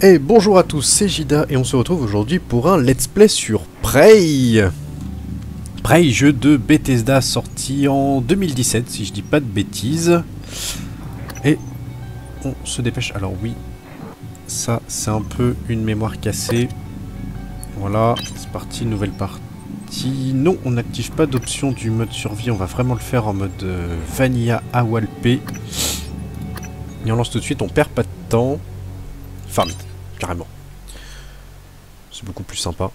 Et bonjour à tous, c'est Jida et on se retrouve aujourd'hui pour un let's play sur Prey. Prey, jeu de Bethesda sorti en 2017 si je dis pas de bêtises. Et on se dépêche. Alors oui, ça c'est un peu une mémoire cassée. Voilà, c'est parti, nouvelle partie. Non, on n'active pas d'option du mode survie, on va vraiment le faire en mode Vanilla AWP. Et on lance tout de suite, on perd pas de temps. Femme, carrément. C'est beaucoup plus sympa.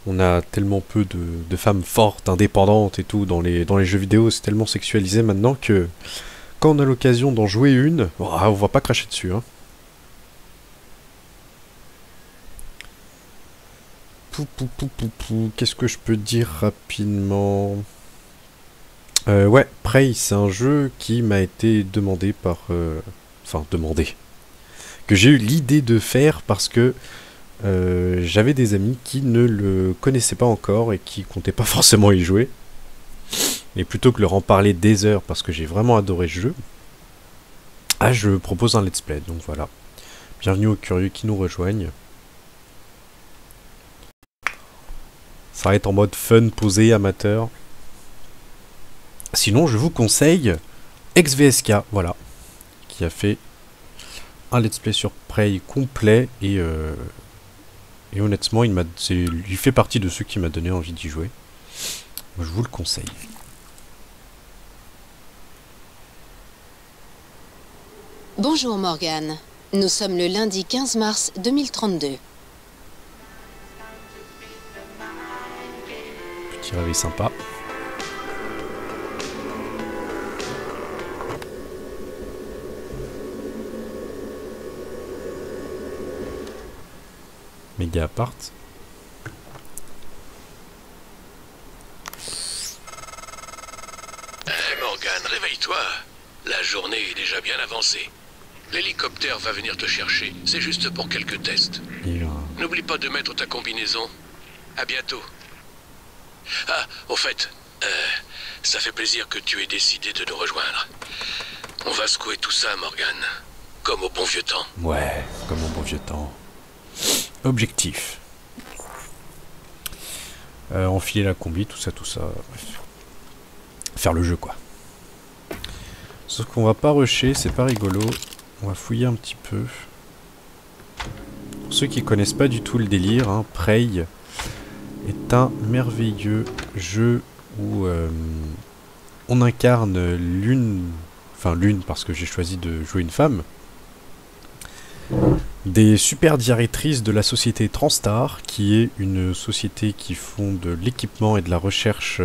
On a tellement peu de femmes fortes, indépendantes et tout dans les jeux vidéo, c'est tellement sexualisé maintenant que quand on a l'occasion d'en jouer une, on va pas cracher dessus. Hein. Qu'est-ce que je peux dire rapidement? Ouais, Prey, c'est un jeu qui m'a été demandé par... Enfin, demandé. Que j'ai eu l'idée de faire parce que j'avais des amis qui ne le connaissaient pas encore et qui comptaient pas forcément y jouer. Et plutôt que leur en parler des heures parce que j'ai vraiment adoré ce jeu, je propose un let's play. Donc voilà. Bienvenue aux curieux qui nous rejoignent. Ça va être en mode fun, posé, amateur. Sinon, je vous conseille XVSK, voilà, qui a fait un let's play sur Prey complet et honnêtement, il fait partie de ceux qui m'a donné envie d'y jouer. Je vous le conseille. Bonjour Morgane, nous sommes le lundi 15 mars 2032. Petit réveil sympa. Méga appart. Morgane, réveille-toi. La journée est déjà bien avancée. L'hélicoptère va venir te chercher. C'est juste pour quelques tests. N'oublie pas de mettre ta combinaison. À bientôt. Ah, au fait, ça fait plaisir que tu aies décidé de nous rejoindre. On va secouer tout ça, Morgane. Comme au bon vieux temps. Ouais, comme au bon vieux temps. Objectif. Enfiler la combi, tout ça, bref. Faire le jeu, quoi. Sauf qu'on va pas rusher, c'est pas rigolo. On va fouiller un petit peu. Pour ceux qui connaissent pas du tout le délire, hein, Prey est un merveilleux jeu où on incarne l'une parce que j'ai choisi de jouer une femme, des super directrices de la société Transstar, qui est une société qui font de l'équipement et de la recherche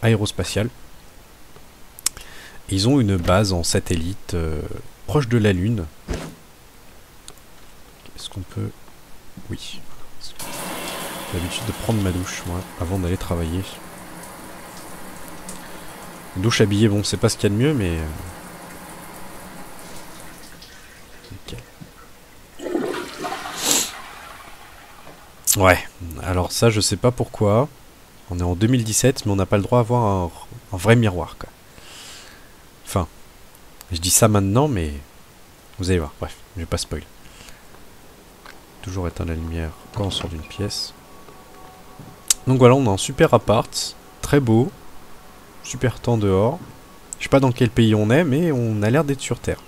aérospatiale. Ils ont une base en satellite proche de la Lune. Est-ce qu'on peut... Oui. J'ai l'habitude de prendre ma douche, moi, avant d'aller travailler. Une douche habillée, bon, c'est pas ce qu'il y a de mieux, mais... Ok. Ouais, alors ça, je sais pas pourquoi. On est en 2017, mais on n'a pas le droit d'avoir un vrai miroir, quoi. Enfin, je dis ça maintenant, mais vous allez voir. Bref, je vais pas spoil. Toujours éteindre la lumière quand on sort d'une pièce. Donc voilà, on a un super appart, très beau, super temps dehors. Je sais pas dans quel pays on est, mais on a l'air d'être sur Terre.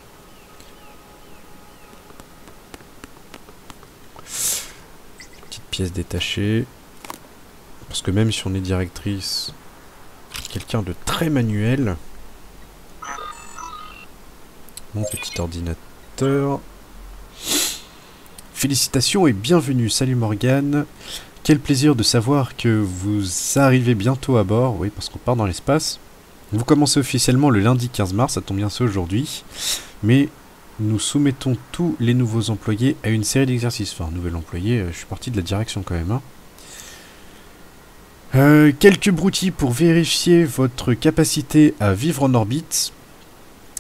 Petite pièce détachée. Parce que même si on est directrice, quelqu'un de très manuel. Mon petit ordinateur. Félicitations et bienvenue. Salut Morgane. Quel plaisir de savoir que vous arrivez bientôt à bord. Oui, parce qu'on part dans l'espace. Vous commencez officiellement le lundi 15 mars, ça tombe bien, c'est aujourd'hui. Mais nous soumettons tous les nouveaux employés à une série d'exercices. Enfin, nouvel employé, je suis parti de la direction quand même. Hein. Quelques broutilles pour vérifier votre capacité à vivre en orbite.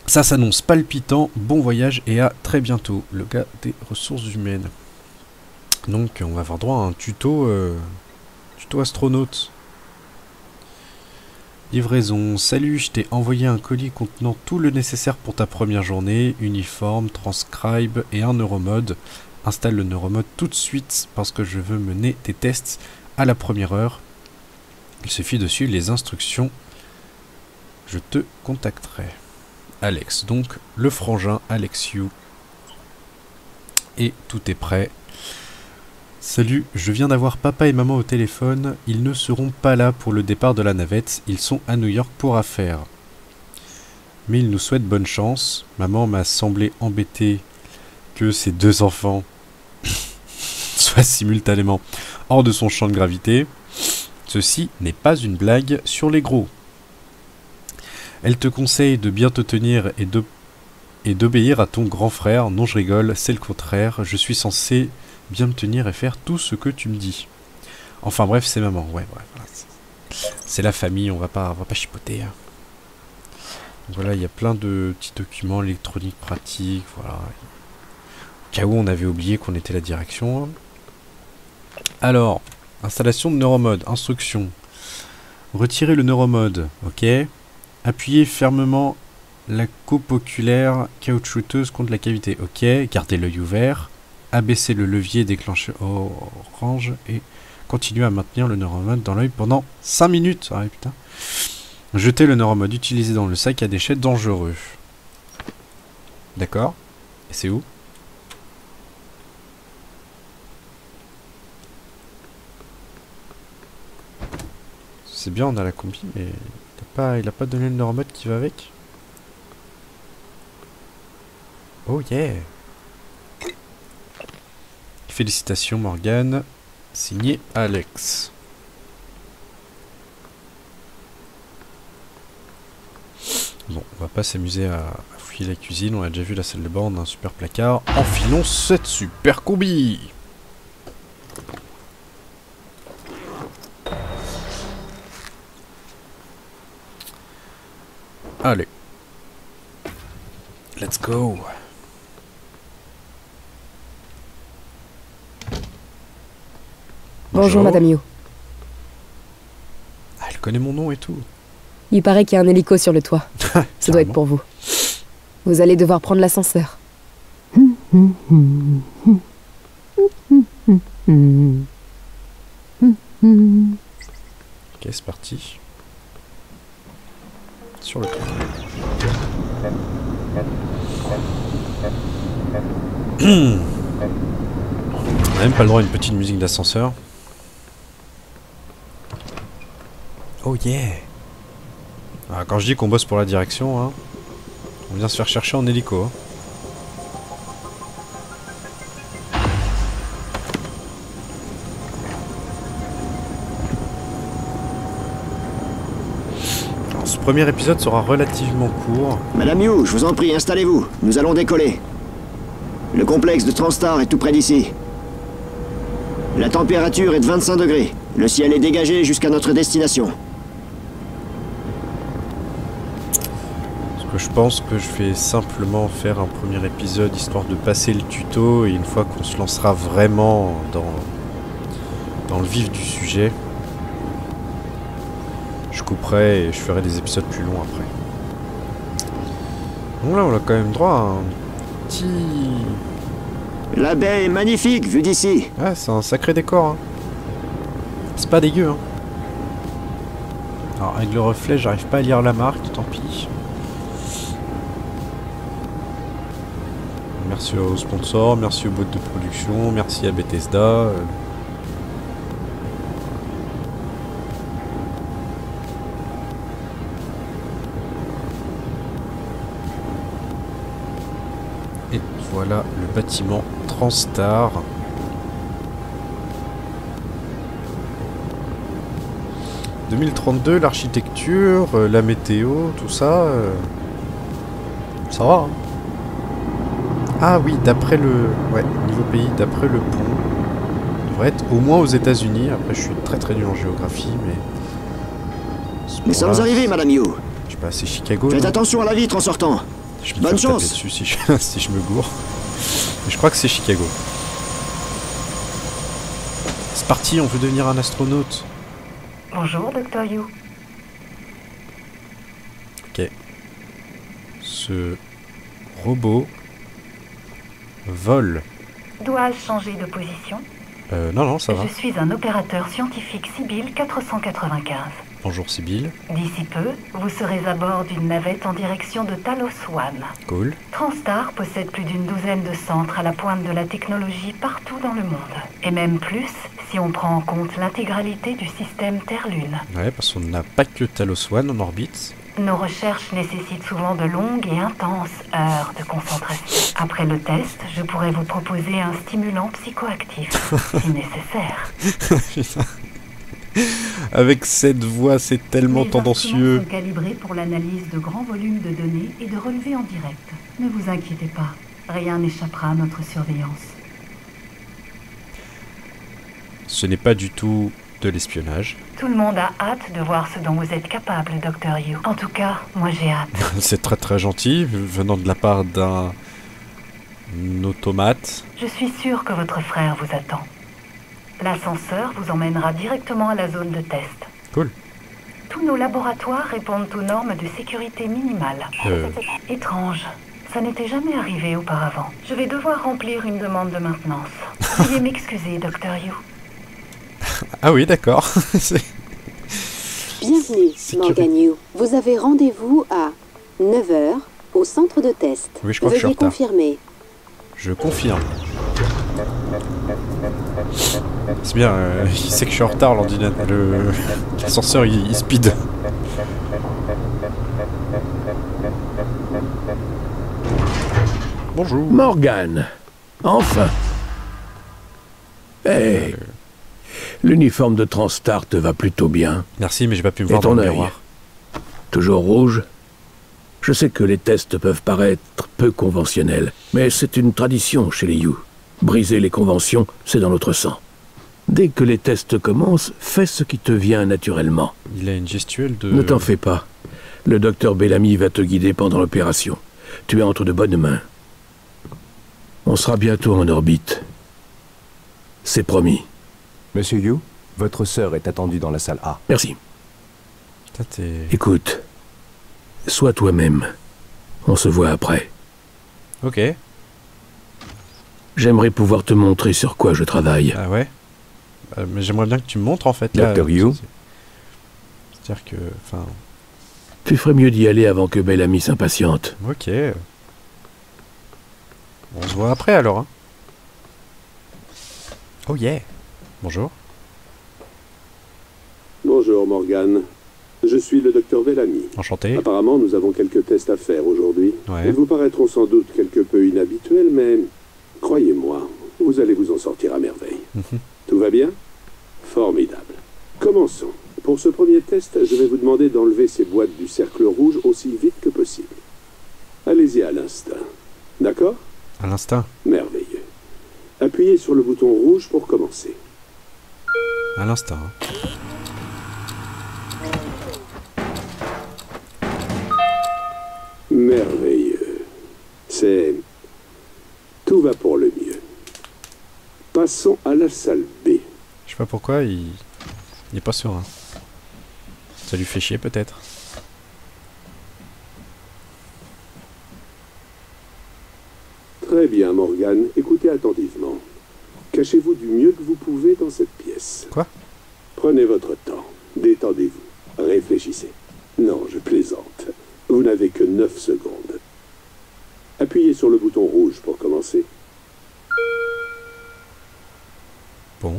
Ça s'annonce palpitant, bon voyage et à très bientôt. Le gars des ressources humaines. Donc on va avoir droit à un tuto astronaute. Livraison. Salut, je t'ai envoyé un colis contenant tout le nécessaire pour ta première journée. Uniforme, transcribe et un neuromode. Installe le neuromode tout de suite parce que je veux mener tes tests à la première heure. Il suffit de suivre les instructions. Je te contacterai. Alex, donc le frangin Alexiou. Et tout est prêt. Salut, je viens d'avoir papa et maman au téléphone. Ils ne seront pas là pour le départ de la navette. Ils sont à New York pour affaires. Mais ils nous souhaitent bonne chance. Maman m'a semblé embêtée que ses deux enfants soient simultanément hors de son champ de gravité. Ceci n'est pas une blague sur les gros. Elle te conseille de bien te tenir et d'obéir à ton grand frère. Non, je rigole, c'est le contraire. Je suis censé bien me tenir et faire tout ce que tu me dis. Enfin bref, c'est maman. Ouais, voilà. C'est la famille, on va pas chipoter. Hein. Voilà, il y a plein de petits documents électroniques pratiques. Voilà. Au cas où on avait oublié qu'on était la direction. Hein. Alors, installation de neuromode. Instruction. Retirer le neuromode. Ok. Appuyez fermement la coupe oculaire caoutchouteuse contre la cavité. Ok. Gardez l'œil ouvert. Abaisser le levier déclenché orange et continuer à maintenir le neuromode dans l'œil pendant 5 minutes. Ah putain. Jeter le neuromode utilisé dans le sac à déchets dangereux. D'accord. Et c'est où? C'est bien, on a la combi, mais il a pas donné le neuromode qui va avec. Oh yeah. Félicitations Morgane, signé Alex. Bon, on va pas s'amuser à fouiller la cuisine, on a déjà vu la salle de bain, on a un super placard. Enfilons cette super combi. Allez. Let's go. Bonjour, Madame Yu. Ah, elle connaît mon nom et tout. Il paraît qu'il y a un hélico sur le toit. Ça doit être pour vous. Vous allez devoir prendre l'ascenseur. Ok, c'est parti. Sur le toit. On n'a même pas le droit à une petite musique d'ascenseur. Oh yeah. Alors, quand je dis qu'on bosse pour la direction, hein, on vient se faire chercher en hélico. Hein. Alors, ce premier épisode sera relativement court. Madame Yu, je vous en prie, installez-vous. Nous allons décoller. Le complexe de Transstar est tout près d'ici. La température est de 25 degrés. Le ciel est dégagé jusqu'à notre destination. Je pense que je vais simplement faire un premier épisode histoire de passer le tuto et une fois qu'on se lancera vraiment dans le vif du sujet, je couperai et je ferai des épisodes plus longs après. Donc là on a quand même droit à un petit... La baie est magnifique vue d'ici. Ouais, c'est un sacré décor. Hein. C'est pas dégueu. Hein. Alors avec le reflet j'arrive pas à lire la marque, tant pis. Merci aux sponsors, merci aux boîtes de production, merci à Bethesda. Et voilà le bâtiment Transstar. « 2032, l'architecture, la météo, tout ça, ça va. Hein. Ah oui, d'après le... Ouais, niveau pays, d'après le pont. Il devrait être au moins aux États-Unis. Après, je suis très nul en géographie, mais... Nous sommes arrivés, Madame Yu. Je sais pas, c'est Chicago. Faites attention à la vitre en sortant. Je me Bonne fais taper chance. dessus si je me gourre. Mais je crois que c'est Chicago. C'est parti, on veut devenir un astronaute. Bonjour, Dr. Yu. ce robot vole. Dois-je changer de position? Non, ça va. Je suis un opérateur scientifique Sibyl 495. Bonjour Sibyl. D'ici peu, vous serez à bord d'une navette en direction de Talos One. Cool. Transstar possède plus d'une douzaine de centres à la pointe de la technologie partout dans le monde. Et même plus si on prend en compte l'intégralité du système Terre-Lune. Ouais, parce qu'on n'a pas que Talos One en orbite. Nos recherches nécessitent souvent de longues et intenses heures de concentration. Après le test, je pourrais vous proposer un stimulant psychoactif, si nécessaire. Avec cette voix, c'est tellement tendancieux. Les instruments sont calibrés pour l'analyse de grands volumes de données et de relevés en direct. Ne vous inquiétez pas, rien n'échappera à notre surveillance. Ce n'est pas du tout de l'espionnage. Tout le monde a hâte de voir ce dont vous êtes capable, Dr. Yu. En tout cas, moi j'ai hâte. C'est très très gentil, venant de la part d'un automate. Je suis sûre que votre frère vous attend. L'ascenseur vous emmènera directement à la zone de test. Cool. Tous nos laboratoires répondent aux normes de sécurité minimale. Étrange. Ça n'était jamais arrivé auparavant. Je vais devoir remplir une demande de maintenance. Veuillez m'excuser, Dr. Yu. Ah oui, d'accord. Bienvenue, Morgan Yu. Vous avez rendez-vous à 9h au centre de test. Oui, je crois que je suis en retard. Confirmer. Je confirme. C'est bien, il sait que je suis en retard, l'ordinateur. L'ascenseur, il speed. Bonjour. Morgan. Enfin. Hey. L'uniforme de Transstar te va plutôt bien. Merci, mais j'ai pas pu me Et voir dans ton le œil? miroir. Toujours rouge? Je sais que les tests peuvent paraître peu conventionnels, mais c'est une tradition chez les Yu. Briser les conventions, c'est dans notre sang. Dès que les tests commencent, fais ce qui te vient naturellement. Il a une gestuelle de... Ne t'en fais pas. Le docteur Bellamy va te guider pendant l'opération. Tu es entre de bonnes mains. On sera bientôt en orbite. C'est promis. Monsieur Yu, votre sœur est attendue dans la salle A. Merci. Putain, t'es... Écoute, sois toi-même. On se voit après. Ok. J'aimerais pouvoir te montrer sur quoi je travaille. Ah ouais. Mais j'aimerais bien que tu me montres en fait. Là, Dr. Yu. C'est-à-dire que... Enfin... Tu ferais mieux d'y aller avant que Bellamy s'impatiente. Ok. On se voit après alors. Hein. Oh yeah. Bonjour. Bonjour Morgan. Je suis le docteur Bellamy. Enchanté. Apparemment, nous avons quelques tests à faire aujourd'hui. Ouais. Ils vous paraîtront sans doute quelque peu inhabituels, mais croyez-moi, vous allez vous en sortir à merveille. Tout va bien? Formidable. Commençons. Pour ce premier test, je vais vous demander d'enlever ces boîtes du cercle rouge aussi vite que possible. Allez-y à l'instinct. D'accord? À l'instinct. Merveilleux. Appuyez sur le bouton rouge pour commencer. À l'instinct. Merveilleux. C'est... Tout va pour le mieux. Passons à la salle B. Je sais pas pourquoi, il est pas serein. Ça lui fait chier peut-être. Très bien, Morgan. Écoutez attentivement. Cachez-vous du mieux que vous pouvez dans cette pièce. Quoi? Prenez votre temps. Détendez-vous. Réfléchissez. Non, je plaisante. Vous n'avez que 9 secondes. Appuyez sur le bouton rouge pour commencer. Bon.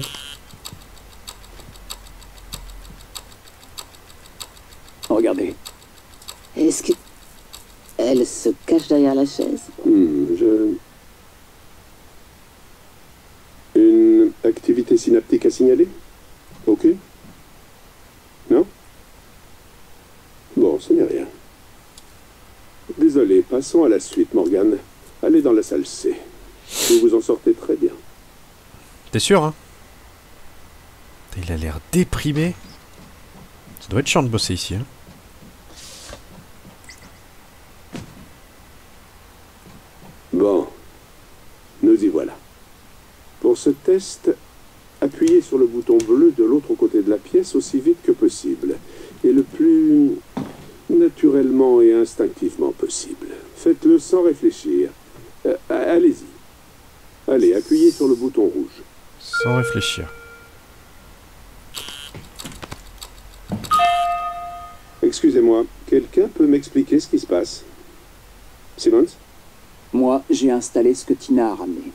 Regardez. Est-ce que... Elle se cache derrière la chaise? Une activité synaptique à signaler? Ok. Non? Bon, ce n'est rien. Désolé, passons à la suite, Morgan. Allez dans la salle C. Vous vous en sortez très bien. T'es sûr, hein? Il a l'air déprimé. Ça doit être chiant de bosser ici, hein. Bon. Nous y voilà. Pour ce test, appuyez sur le bouton bleu de l'autre côté de la pièce aussi vite que possible. Et le plus naturellement et instinctivement possible. Faites Faites-le sans réfléchir. Allez-y. Allez, appuyez sur le bouton rouge. Sans réfléchir. Excusez-moi, quelqu'un peut m'expliquer ce qui se passe? Simmons? Moi, j'ai installé ce que Tina a ramené.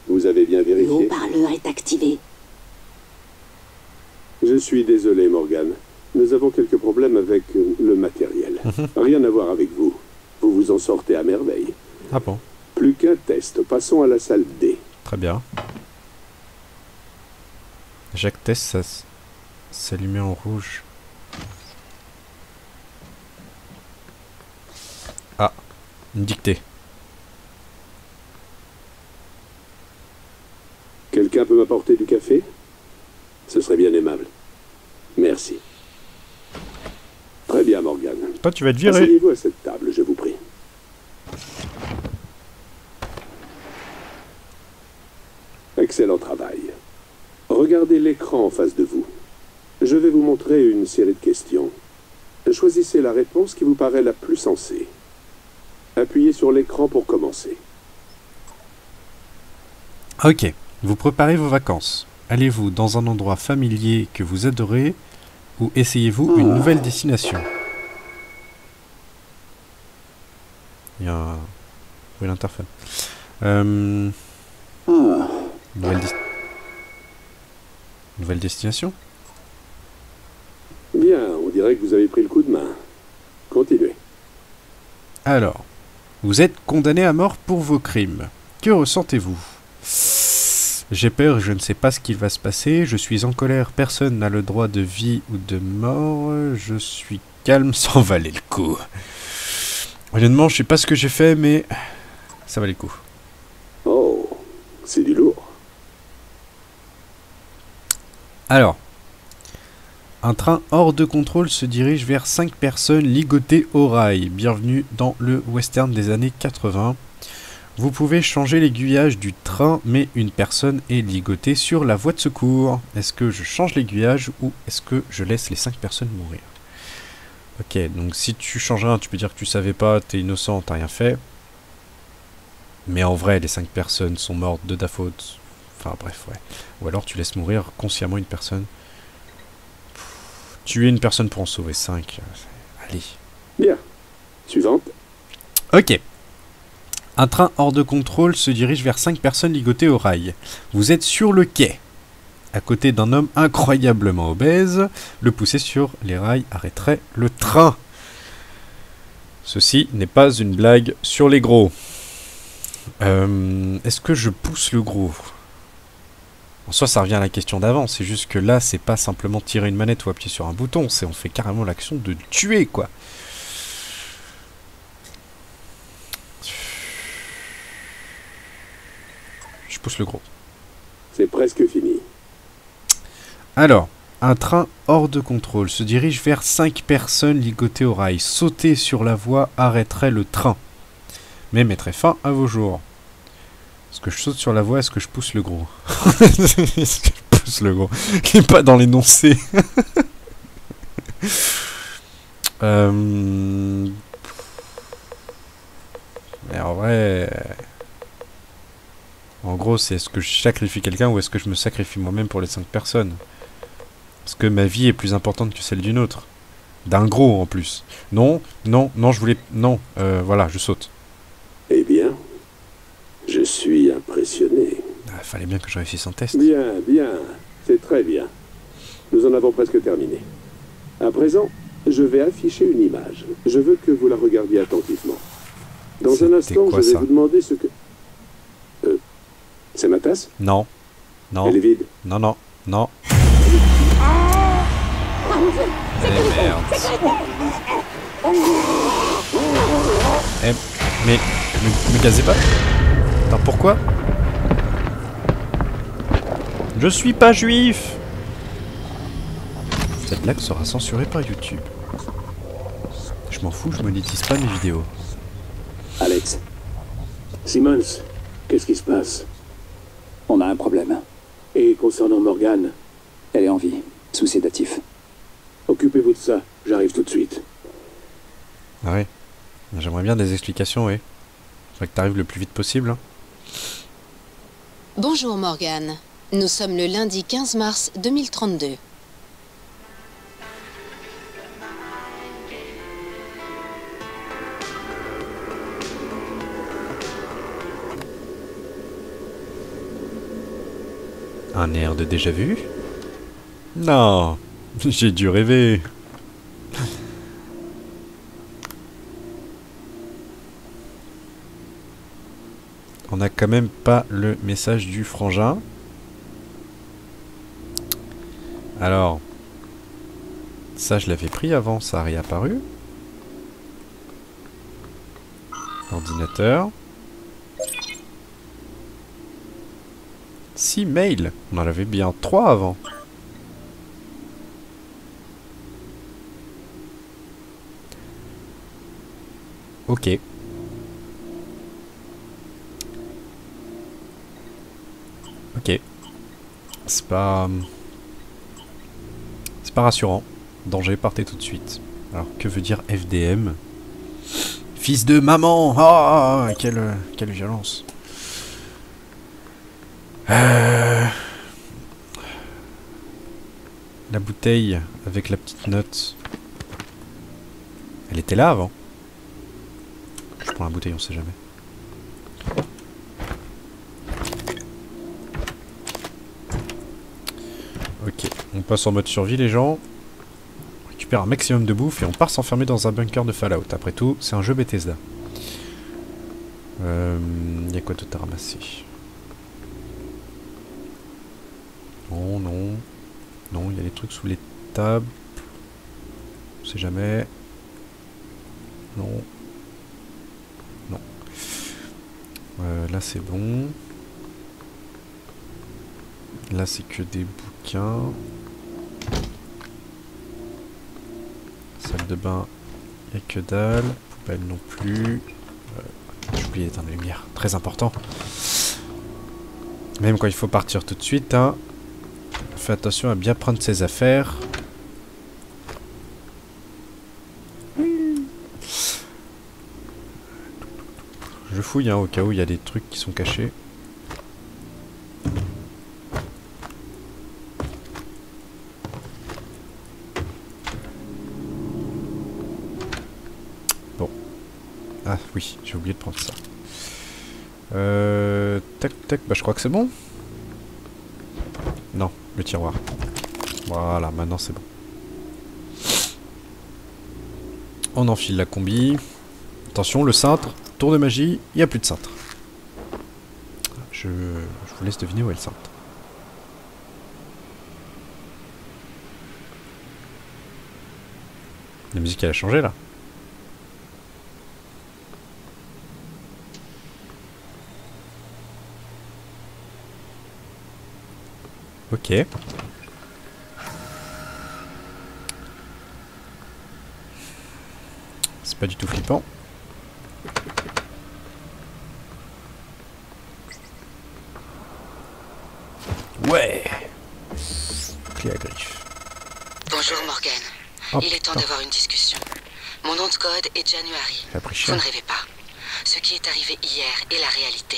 Vous avez bien Le vérifié? haut-parleur est activé. Je suis désolé, Morgan. Nous avons quelques problèmes avec le matériel. Rien à voir avec vous. Vous vous en sortez à merveille. Ah bon? Plus qu'un test. Passons à la salle D. Très bien. Jacques Test, ça s'allumait en rouge. Ah, une dictée. Quelqu'un peut m'apporter du café? Ce serait bien aimable. Merci. Très bien, Morgan. Toi, tu vas te virer. Asseyez-vous à cette table, je vous prie. Excellent travail. Regardez l'écran en face de vous. Je vais vous montrer une série de questions. Choisissez la réponse qui vous paraît la plus sensée. Appuyez sur l'écran pour commencer. Ok, vous préparez vos vacances. Allez-vous dans un endroit familier que vous adorez ou essayez-vous une nouvelle destination? Il y a un... Oui, l'interphone. Nouvelle destination? Bien, on dirait que vous avez pris le coup de main. Continuez. Alors, vous êtes condamné à mort pour vos crimes. Que ressentez-vous? J'ai peur, je ne sais pas ce qu'il va se passer. Je suis en colère, personne n'a le droit de vie ou de mort. Je suis calme, sans valer le coup. Honnêtement, je sais pas ce que j'ai fait, mais ça valait le coup. Oh, c'est du lourd. Alors, un train hors de contrôle se dirige vers 5 personnes ligotées au rail. Bienvenue dans le western des années 80. Vous pouvez changer l'aiguillage du train, mais une personne est ligotée sur la voie de secours. Est-ce que je change l'aiguillage ou est-ce que je laisse les 5 personnes mourir? Ok, donc si tu changes rien, tu peux dire que tu savais pas, t'es innocent, t'as rien fait. Mais en vrai, les 5 personnes sont mortes de ta faute. Enfin bref, ouais. Ou alors tu laisses mourir consciemment une personne. Tuer une personne pour en sauver 5. Allez. Bien. Suivante. Ok. Un train hors de contrôle se dirige vers 5 personnes ligotées au rail. Vous êtes sur le quai. À côté d'un homme incroyablement obèse, le pousser sur les rails arrêterait le train. Ceci n'est pas une blague sur les gros. Est-ce que je pousse le gros? En soi, ça revient à la question d'avant. C'est juste que là, c'est pas simplement tirer une manette ou appuyer sur un bouton. C'est on fait carrément l'action de tuer, quoi. Je pousse le gros. C'est presque fini. Alors, un train hors de contrôle se dirige vers 5 personnes ligotées au rail. Sauter sur la voie arrêterait le train, mais mettrait fin à vos jours. Est-ce que je saute sur la voie? Est-ce que je pousse le gros? Est-ce que je pousse le gros? Il n'est pas dans l'énoncé. Mais en vrai... En gros, c'est est-ce que je sacrifie quelqu'un ou est-ce que je me sacrifie moi-même pour les 5 personnes? Parce que ma vie est plus importante que celle d'une autre. D'un gros en plus. Non, non, non, je voulais... Non, voilà, je saute. Eh bien, je suis impressionné. Ah, fallait bien que je réussisse un test. Bien, bien, c'est très bien. Nous en avons presque terminé. À présent, je vais afficher une image. Je veux que vous la regardiez attentivement. Dans un instant, quoi, je vais ça vous demander ce que... c'est ma tasse? Non. Non. Elle est vide? Non, non, non. Eh merde. Eh, mais me gazez pas. Attends, pourquoi? Je suis pas juif. Cette blague sera censurée par YouTube. Je m'en fous, je monétise pas mes vidéos. Alex, Simmons, qu'est-ce qui se passe? on a un problème. Et concernant Morgan, Elle est en vie, sous sédatif. occupez-vous de ça. J'arrive tout de suite. Ah oui. J'aimerais bien des explications, oui. Faudrait que t'arrives le plus vite possible. Bonjour Morgan. Nous sommes le lundi 15 mars 2032. Un air de déjà-vu? Non, j'ai dû rêver. On n'a quand même pas le message du frangin. Alors, ça je l'avais pris avant, ça a réapparu. Ordinateur. 6 mails. On en avait bien 3 avant. Ok. Ok. C'est pas rassurant. Danger, partez tout de suite. Alors, que veut dire FDM? Fils de maman! Ah, quelle violence. La bouteille avec la petite note. Elle était là avant. Je prends la bouteille, on sait jamais. Ok, on passe en mode survie les gens. On récupère un maximum de bouffe et on part s'enfermer dans un bunker de Fallout. Après tout, c'est un jeu Bethesda. Y a quoi d'autre à ramasser? Non, non. Non, il y a des trucs sous les tables. On sait jamais. Non. Non. Là c'est bon. Là c'est que des bouquins. Salle de bain, il n'y a que dalle. Poubelle non plus. J'ai oublié d'éteindre la lumière. Très important. Même quand il faut partir tout de suite, hein. Fais attention à bien prendre ses affaires. Je fouille hein, au cas où il y a des trucs qui sont cachés. Bon. Ah oui, j'ai oublié de prendre ça. Tac tac, bah je crois que c'est bon. Non, le tiroir. Voilà, maintenant c'est bon. On enfile la combi. Attention, le cintre. Tour de magie, il n'y a plus de cintre. Je vous laisse deviner où est le cintre. La musique elle a changé là. Ok. C'est pas du tout flippant. Ouais. Clé à griffe. Bonjour Morgan. Oh, il est temps d'avoir une discussion. Mon nom de code est January. Vous ne rêvez pas. Ce qui est arrivé hier est la réalité.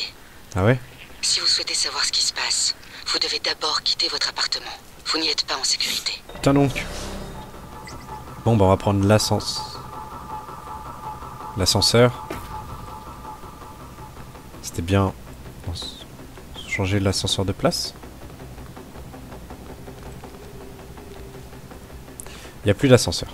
Ah ouais? Si vous souhaitez savoir ce qui se passe, vous devez d'abord quitter votre appartement. Vous n'y êtes pas en sécurité. Putain donc. Bon bah on va prendre l'ascenseur. C'était bien. Changer l'ascenseur de place. Il n'y a plus d'ascenseur.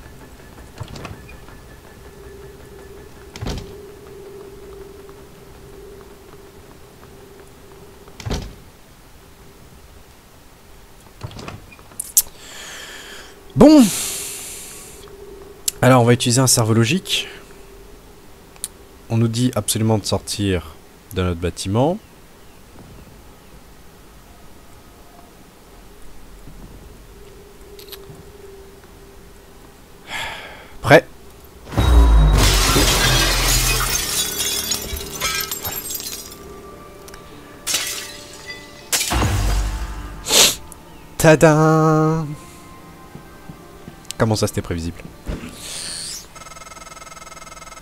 Bon. Alors on va utiliser un cerveau logique. On nous dit absolument de sortir de notre bâtiment. Prêt. Tadam! Comment ça, c'était prévisible?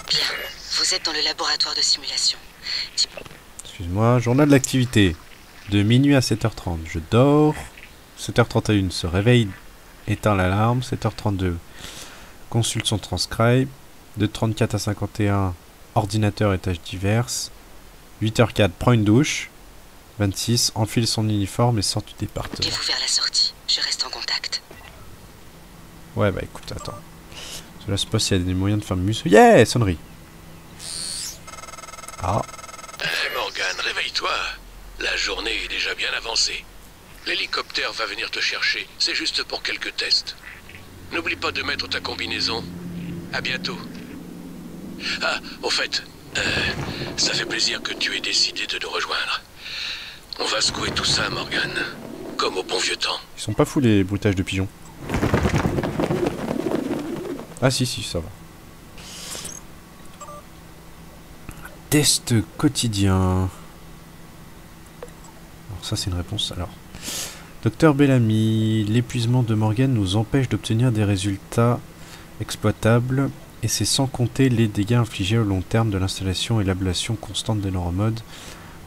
Bien, vous êtes dans le laboratoire de simulation. Excuse-moi, journal d'activité. De minuit à 7h30, je dors. 7h31, se réveille, éteint l'alarme. 7h32, consulte son transcribe. De 34 à 51, ordinateur et tâches diverses. 8h04, prend une douche. 26, enfile son uniforme et sort du département. Allez-vous vers la sortie, je reste en contact. Ouais, bah écoute, attends. Cela se passe s'il y a des moyens de faire mieux. Yeah, sonnerie. Ah. Morgan, réveille-toi. La journée est déjà bien avancée. L'hélicoptère va venir te chercher. C'est juste pour quelques tests. N'oublie pas de mettre ta combinaison. À bientôt. Ah, au fait, ça fait plaisir que tu aies décidé de nous rejoindre. On va secouer tout ça, Morgan. Comme au bon vieux temps. Ils sont pas fous les bruitages de pigeons. Ah si, ça va. Test quotidien. Alors ça c'est une réponse. Alors, Docteur Bellamy, l'épuisement de Morgan nous empêche d'obtenir des résultats exploitables et c'est sans compter les dégâts infligés au long terme de l'installation et l'ablation constante des neuromodes.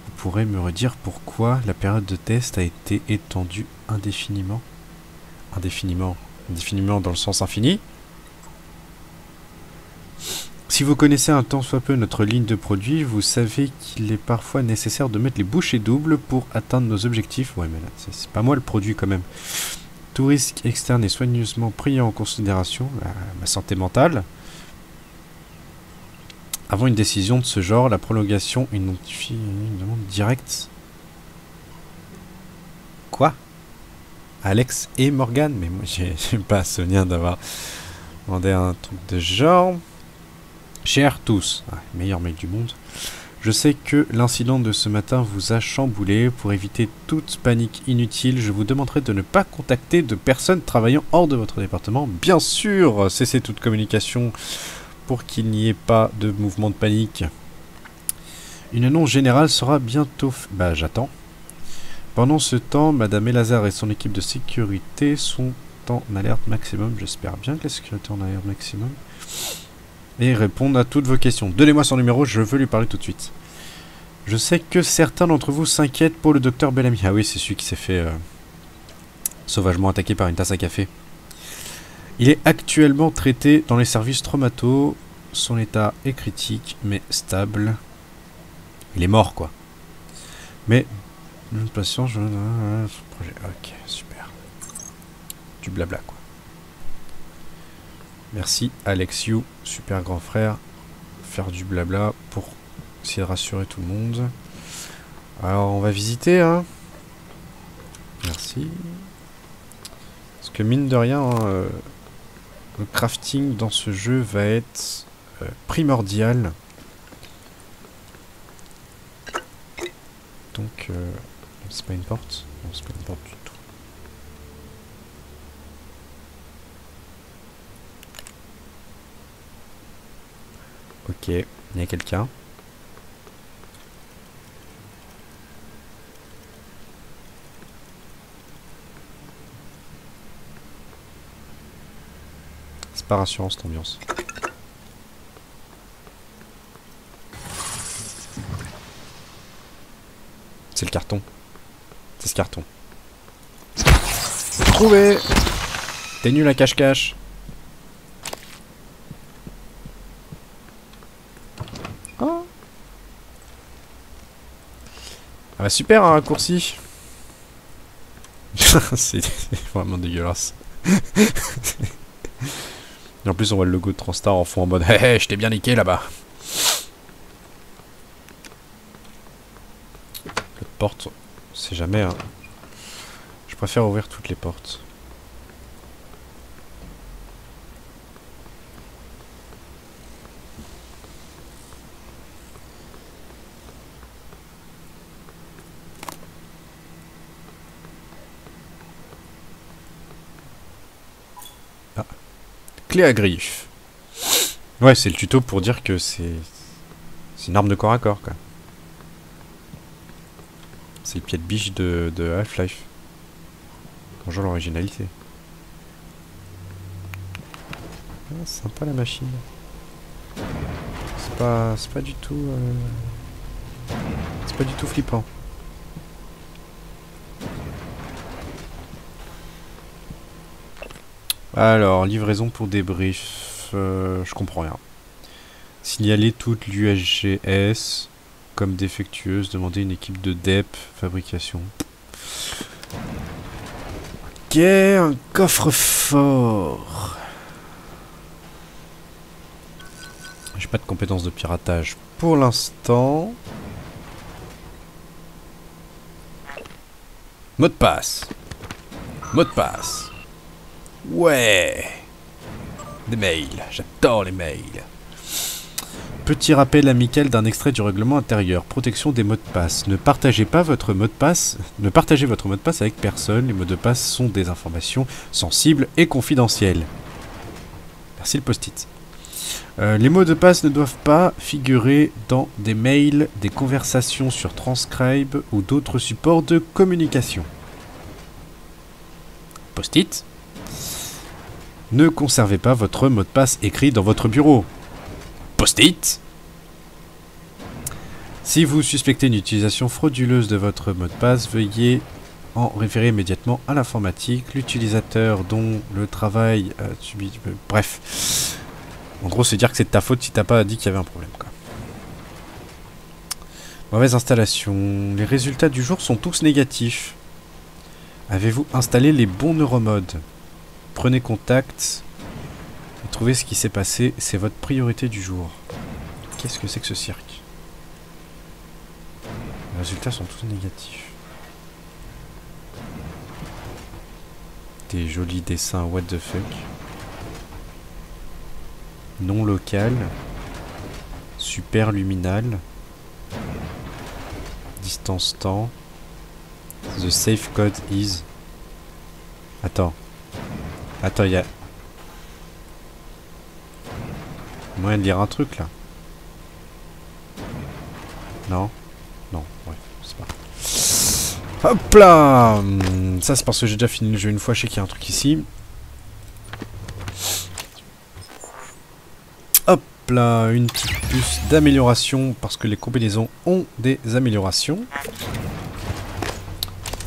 Vous pourrez me redire pourquoi la période de test a été étendue indéfiniment? Indéfiniment dans le sens infini? Si vous connaissez un tant soit peu notre ligne de produits, vous savez qu'il est parfois nécessaire de mettre les bouchées doubles pour atteindre nos objectifs. Ouais, mais là, c'est pas moi le produit quand même. Tout risque externe est soigneusement pris en considération, ma santé mentale. Avant une décision de ce genre, la prolongation identifie une demande directe. Quoi? Alex et Morgan? Mais moi, j'ai pas souvenir d'avoir demandé un truc de genre. Chers tous, meilleur mail du monde, je sais que l'incident de ce matin vous a chamboulé. Pour éviter toute panique inutile, je vous demanderai de ne pas contacter de personnes travaillant hors de votre département. Bien sûr, cessez toute communication pour qu'il n'y ait pas de mouvement de panique. Une annonce générale sera bientôt... Bah, j'attends. Pendant ce temps, Madame Elazar et son équipe de sécurité sont en alerte maximum. J'espère bien que la sécurité est en alerte maximum. Et répondre à toutes vos questions. Donnez-moi son numéro, je veux lui parler tout de suite. Je sais que certains d'entre vous s'inquiètent pour le docteur Bellamy. Ah oui, c'est celui qui s'est fait sauvagement attaqué par une tasse à café. Il est actuellement traité dans les services traumato. Son état est critique, mais stable. Il est mort, quoi. Mais, une patience, projet. Ok, super. Du blabla, quoi. Merci Alexiou, super grand frère. Faire du blabla pour essayer de rassurer tout le monde. Alors on va visiter, hein. Merci. Parce que mine de rien, hein, le crafting dans ce jeu va être primordial. Donc, c'est pas une porte? Non, c'est pas une porte du tout. Ok, il y a quelqu'un. C'est pas rassurant cette ambiance. C'est le carton. C'est ce carton. Trouvé! T'es nul à cache-cache. Ah bah super un raccourci. C'est vraiment dégueulasse. Et en plus on voit le logo de Transtar en fond en mode hé je t'ai bien niqué là-bas. La porte, c'est jamais hein. Je préfère ouvrir toutes les portes. Clé à griffe. Ouais, c'est le tuto pour dire que c'est une arme de corps à corps, quoi. C'est le pied de biche de Half-Life. Bonjour l'originalité. Ah, sympa la machine. C'est pas du tout... pas du tout flippant. Alors, livraison pour débrief. Je comprends rien. Signaler toute l'USGS comme défectueuse. Demander une équipe de DEP. Fabrication. Ok, un coffre-fort. J'ai pas de compétences de piratage pour l'instant. Mot de passe. Mot de passe. Ouais. Des mails. J'adore les mails. Petit rappel amical d'un extrait du règlement intérieur. Protection des mots de passe. Ne partagez pas votre mot de passe. Ne partagez votre mot de passe avec personne. Les mots de passe sont des informations sensibles et confidentielles. Merci le post-it. Les mots de passe ne doivent pas figurer dans des mails, des conversations sur Transcribe ou d'autres supports de communication. Post-it. Ne conservez pas votre mot de passe écrit dans votre bureau. Post-it. Si vous suspectez une utilisation frauduleuse de votre mot de passe, veuillez en référer immédiatement à l'informatique. L'utilisateur dont le travail subit... Bref. En gros, c'est dire que c'est de ta faute si t'as pas dit qu'il y avait un problème, quoi. Mauvaise installation. Les résultats du jour sont tous négatifs. Avez-vous installé les bons neuromodes? Prenez contact et trouvez ce qui s'est passé. C'est votre priorité du jour. Qu'est-ce que c'est que ce cirque? Les résultats sont tous négatifs. Des jolis dessins, what the fuck. Non local. Super luminal. Distance temps. The safe code is. Attends. Attends, il y a moyen de lire un truc là. Non? Non, ouais, c'est pas. Hop là! Ça c'est parce que j'ai déjà fini le jeu une fois, je sais qu'il y a un truc ici. Hop là, une petite puce d'amélioration parce que les combinaisons ont des améliorations.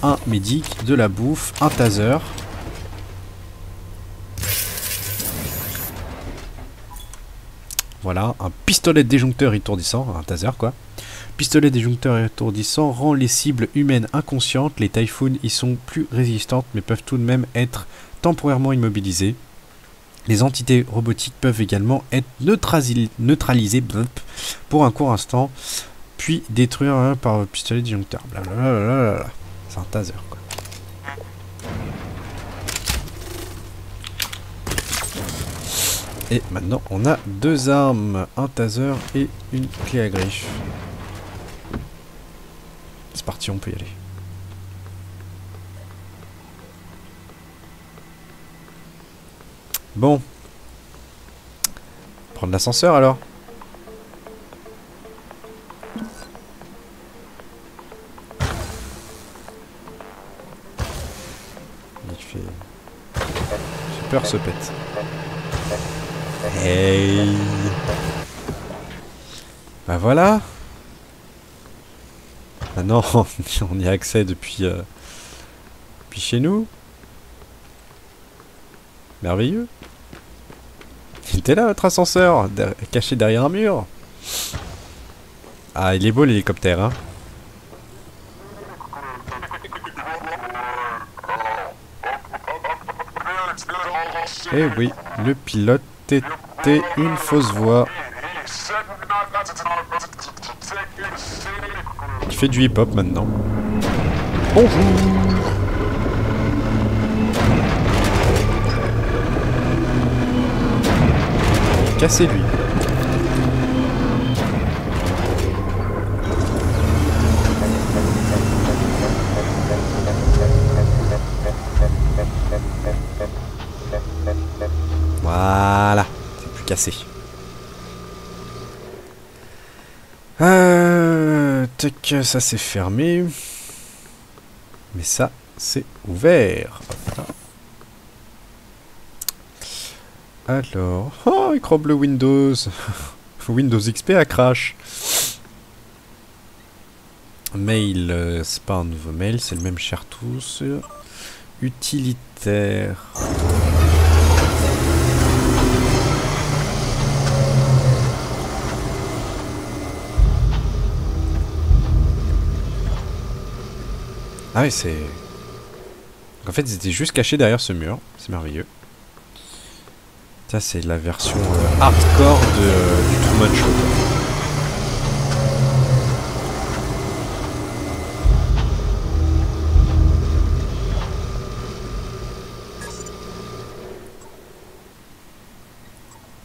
Un médic, de la bouffe, un taser. Voilà, un pistolet déjoncteur étourdissant, un taser quoi. Pistolet déjoncteur étourdissant rend les cibles humaines inconscientes. Les Typhoons y sont plus résistantes mais peuvent tout de même être temporairement immobilisées. Les entités robotiques peuvent également être neutralisées pour un court instant, puis détruire par le pistolet déjoncteur. Blablabla. C'est un taser quoi. Et maintenant on a deux armes, un taser et une clé à griffe. C'est parti, on peut y aller. Bon. Prendre l'ascenseur alors. Il fait... J'ai peur ce pète. Hey. Bah voilà. Maintenant on y a accès depuis chez nous. Merveilleux. Il était là votre ascenseur, caché derrière un mur. Ah il est beau l'hélicoptère hein. Eh oui, le pilote était une fausse voix. Il fait du hip-hop maintenant. Bonjour. Cassez-lui. Voilà, c'est plus cassé. Tac, ça c'est fermé. Mais ça, c'est ouvert. Alors... Oh, il croble le Windows. Windows XP a crash. Mail, c'est pas un nouveau mail, c'est le même cher tous. Utilitaire. Ah oui, c'est... En fait, ils étaient juste cachés derrière ce mur. C'est merveilleux. Ça, c'est la version hardcore du Truman Show.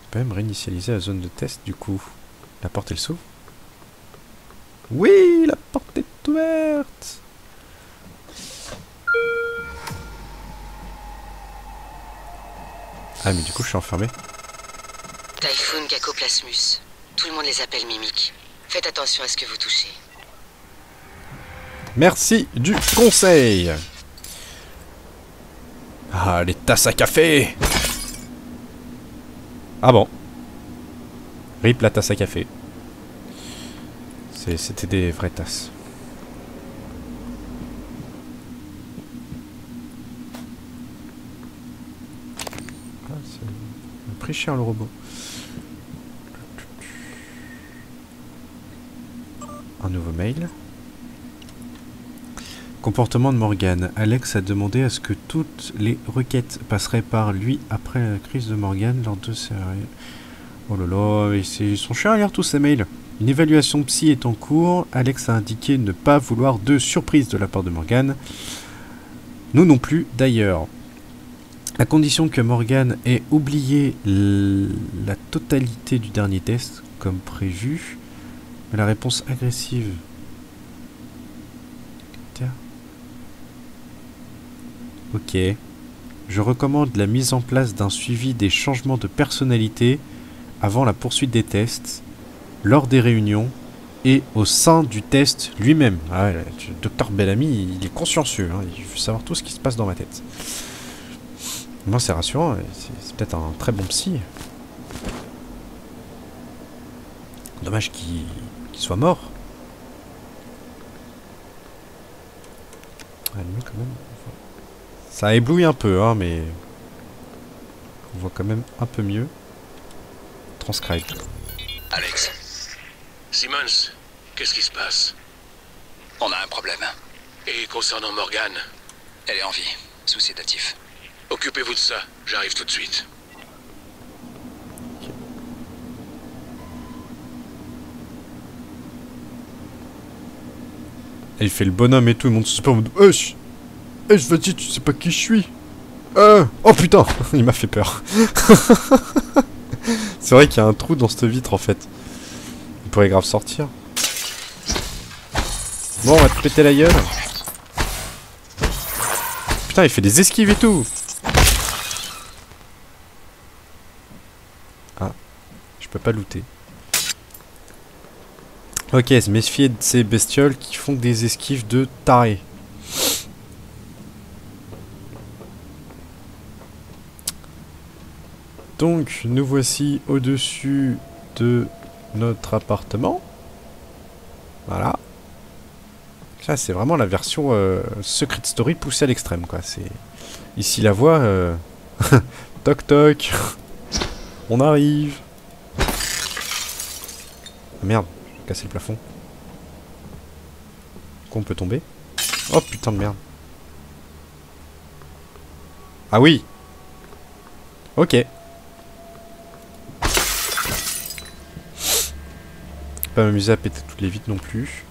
On peut même réinitialiser la zone de test, du coup. La porte, elle s'ouvre. Oui, la porte est ouverte. Ah mais du coup je suis enfermé. Typhoon Cacoplasmus. Tout le monde les appelle mimiques. Faites attention à ce que vous touchez. Merci du conseil. Ah, les tasses à café. Ah bon. Rip la tasse à café. C'était des vraies tasses. Pris cher le robot. Un nouveau mail. Comportement de Morgan. Alex a demandé à ce que toutes les requêtes passeraient par lui après la crise de Morgan lors de ses... Oh là là, ils sont chiants à lire tous ces mails. Une évaluation psy est en cours. Alex a indiqué ne pas vouloir de surprise de la part de Morgan. Nous non plus d'ailleurs. À condition que Morgan ait oublié la totalité du dernier test, comme prévu. Mais la réponse agressive... Tiens. Ok. Je recommande la mise en place d'un suivi des changements de personnalité avant la poursuite des tests, lors des réunions et au sein du test lui-même. Ah ouais, le docteur Bellamy, il est consciencieux, hein, il veut savoir tout ce qui se passe dans ma tête. Moi, c'est rassurant, c'est peut-être un très bon psy. Dommage qu'il soit mort. Ah, lui, quand même. Ça éblouit un peu, hein, mais on voit quand même un peu mieux. Transcribe. Alex. Simmons, qu'est-ce qui se passe? On a un problème. Et concernant Morgan? Elle est en vie, sous sédatif. Occupez-vous de ça, j'arrive tout de suite. Okay. Et il fait le bonhomme et tout, il monte super en mode Wesh, vas-y, tu sais pas qui je suis. Oh putain, il m'a fait peur. C'est vrai qu'il y a un trou dans cette vitre en fait. Il pourrait grave sortir. Bon, on va te péter la gueule. Putain, il fait des esquives et tout. Ah, je peux pas looter. Ok, se méfier de ces bestioles qui font des esquives de tarés. Donc, nous voici au-dessus de notre appartement. Voilà. Ça, c'est vraiment la version Secret Story poussée à l'extrême, quoi. C'est ici la voix. Toc toc. On arrive. Merde, j'ai cassé le plafond. Qu'on peut tomber. Oh putain de merde. Ah oui. Ok. Pas m'amuser à péter toutes les vitres non plus.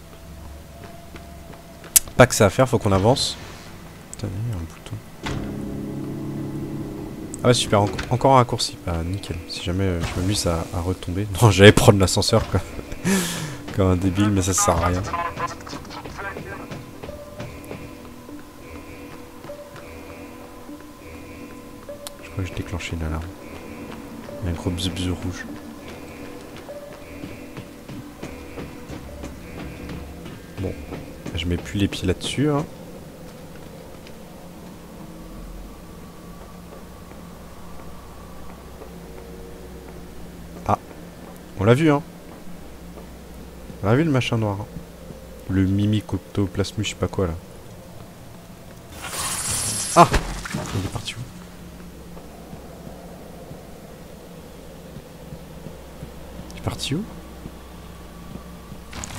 Pas que ça à faire, faut qu'on avance. Putain, il y a un bouton. Ah ouais, super, encore un raccourci. Bah nickel, si jamais je m'amuse à retomber. Non, j'allais prendre l'ascenseur quoi. Comme un débile, mais ça sert à rien. Je crois que j'ai déclenché une alarme. Il y a un gros bzz rouge. Bon, je mets plus les pieds là-dessus. Hein. Ah, on l'a vu, hein. On l'a vu le machin noir. Hein. Le mimicotoplasmus, je sais pas quoi là. Ah! Il est parti où? Il est parti où?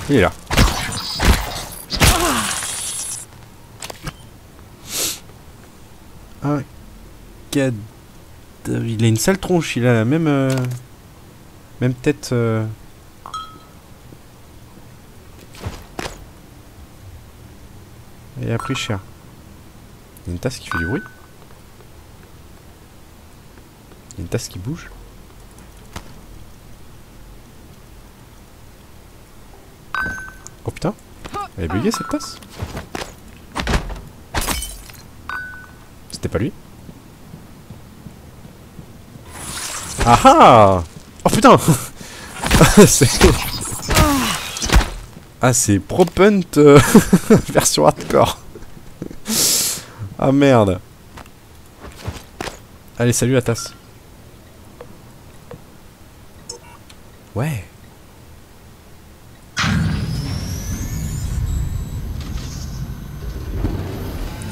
Il est là. Un cadavre. Il a une sale tronche, il a la même... même tête... Il a pris cher. Il y a une tasse qui fait du bruit. Il y a une tasse qui bouge. Oh putain, elle est buguée cette tasse. C'était pas lui. Ah ah. Oh putain. Ah c'est Propunt version hardcore. Ah merde. Allez salut la tasse. Ouais.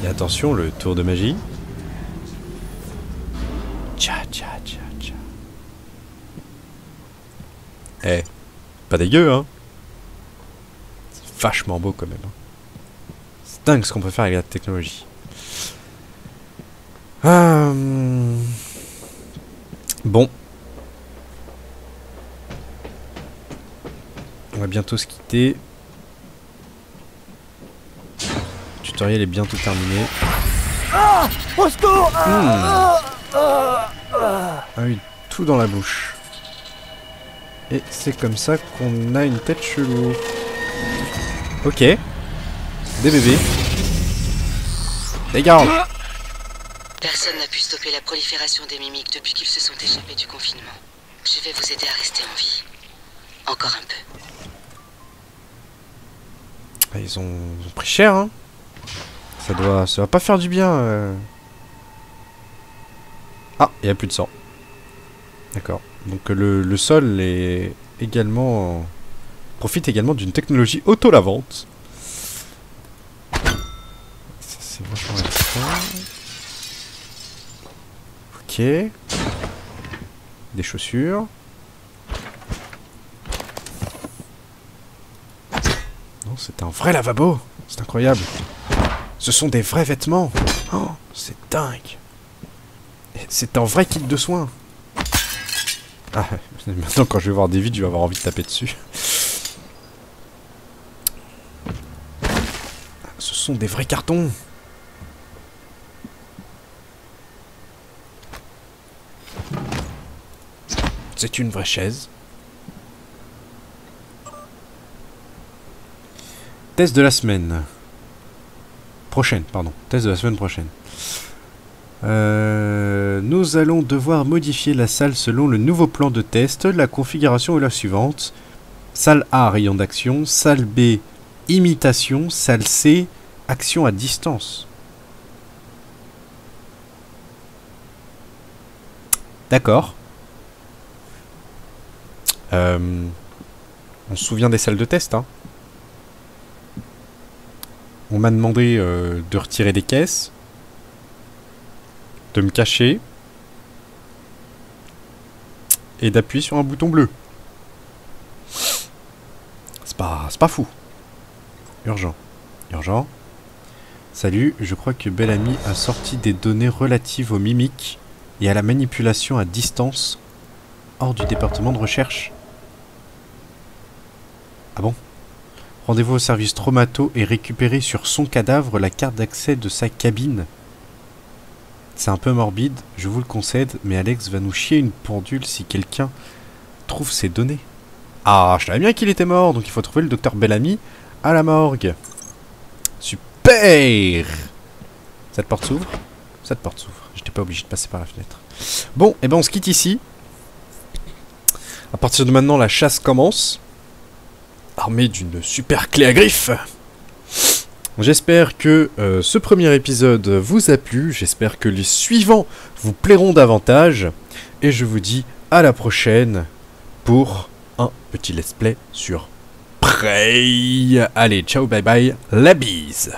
Et attention, le tour de magie. Tcha tcha tcha tcha. Eh, pas dégueu hein. C'est vachement beau quand même. C'est dingue ce qu'on peut faire avec la technologie. Bon. On va bientôt se quitter. Le tutoriel est bientôt terminé. Ah oui, tout dans la bouche. Et c'est comme ça qu'on a une tête chelou. Ok. Des bébés. Dégage. Personne n'a pu stopper la prolifération des mimiques depuis qu'ils se sont échappés du confinement. Je vais vous aider à rester en vie. Encore un peu. Ah, ils ont pris cher, hein. Ça va pas faire du bien. Ah, il n'y a plus de sang. D'accord. Donc le sol est également profite également d'une technologie auto-lavante. Ça c'est vachement intéressant. Ok. Des chaussures. Non, c'est un vrai lavabo. C'est incroyable. Ce sont des vrais vêtements. Oh, c'est dingue. C'est un vrai kit de soins. Ah, maintenant quand je vais voir des vides, je vais avoir envie de taper dessus. Ce sont des vrais cartons. C'est une vraie chaise. Test de la semaine. Prochaine, pardon. Test de la semaine prochaine. Nous allons devoir modifier la salle selon le nouveau plan de test. La configuration est la suivante. Salle A, rayon d'action. Salle B, imitation. Salle C, action à distance. D'accord. On se souvient des salles de test, hein. On m'a demandé de retirer des caisses, de me cacher et d'appuyer sur un bouton bleu. C'est pas fou. Urgent. Urgent. Salut, je crois que Bellamy a sorti des données relatives aux mimiques et à la manipulation à distance hors du département de recherche. Ah bon? Rendez-vous au service traumato et récupérez sur son cadavre la carte d'accès de sa cabine. C'est un peu morbide, je vous le concède, mais Alex va nous chier une pendule si quelqu'un trouve ces données. Ah, je savais bien qu'il était mort, donc il faut trouver le docteur Bellamy à la morgue. Super! Cette porte s'ouvre? Cette porte s'ouvre. J'étais pas obligé de passer par la fenêtre. Bon, et ben on se quitte ici. À partir de maintenant, la chasse commence. Armé d'une super clé à griffes. J'espère que ce premier épisode vous a plu. J'espère que les suivants vous plairont davantage. Et je vous dis à la prochaine pour un petit let's play sur Prey. Allez, ciao, bye bye, la bise.